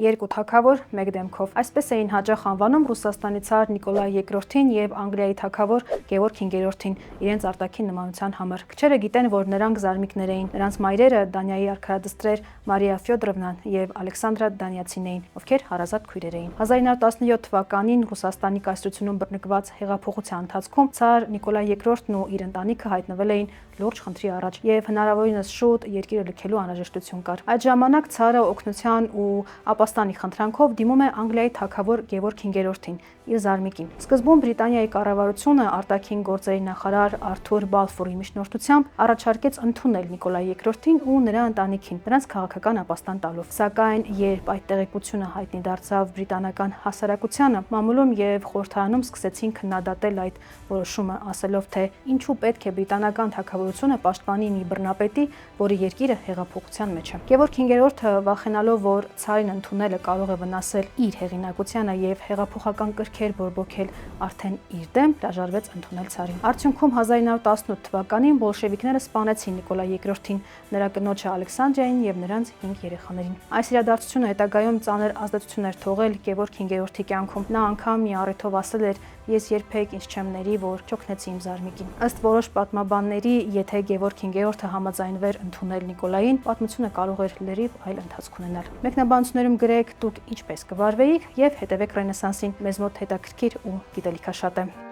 Երկու թագավոր մեկ դեմքով։ Այսպես էին հաճախ անվանում Ռուսաստանի ցար Նիկոլայ II-ին եւ Անգլիայի թագավոր Գևորգ V-ին իրենց արտաքին նմանության համար։ Քչերը գիտեն, որ նրանք զարմիկներ էին։ Նրանց մայրերը Դանիայի արքայադստեր Մարիա Ֆյոդորովնան եւ Ալեքսանդրա Դանիացին էին, ովքեր հարազատ քույրեր էին։ 1917 թվականին Ռուսաստանի կայսրությունում բռնկված հեղափոխության ընթացքում ցար Նիկոլայ II-ն ու իր ընտանիքը հայտնվել էին լուրջ խնդրի առաջ եւ հնարավորինս շուտ երկիրը լքելու անհրաժեշտություն կար։ Այդ ժամանակ ցարը օգնության ու ապաստանի խնդրանքով դիմում է Անգլիայի թագավոր Գևորգ V-ին, իր զարմիկին։ Սկզբում Բրիտանիայի կառավարությունը արտաքին գործերի նախարար Արթուր Բալֆորի միջնորդությամբ առաջարկեց ընդունել Նիկոլայ II-ին ու նրա ընտանիքին, նրանց քաղաքական ապաստան տալով։ Սակայն երբ այդ տեղեկությունը հայտնի դարձավ բրիտանական հասարակությանը, մամուլում եւ խորհրդարանում սկսեցին քննադատել այդ որոշումը, ասելով, թե ինչու պետք է բրիտանական թագավորությունը պաշտպանի մի բռնապետի, որի երկիրը հեղափոխության մեջ է։ Գևորգ V-ը վախենալով, որ ցարին ընդունելը կարող է վնասել իր հեղինակությանը եւ հեղափոխական կրքեր բորբոքել արդեն իր դեմ, հրաժարվեց ընդունել ցարին։ Արդյունքում 1918 թվականին բոլշևիկները սպանեցին Նիկոլայ II-ին, նրա կնոջը Ալեքսանդրիային եւ նրանց 5 երեխաներին։ Այս իրադարձությունը հետագայում ծանր ազդեցություն էր թողել Գևորգ V-ի կյանքում։ Նա անգամ մի առիթով ասել էր. «Ես երբեք ինձ չեմ ների, որ չօգնեցի իմ զարմիկին»։ Ըստ որոշ պատմաբանների, եթե Գևորգ V-ը համաձայնվեր ընդունել Նիկոլային, պատմությունը կարող էր լրիվ այլ ընթացք ունենալ։ Մեկնաբանություններում գրեք՝ դուք ինչպես կվարվեիք եւ հետեւեք Ռենեսանսին, մեզ մոտ հետաքրքիր ու գիտելիքաշատ է։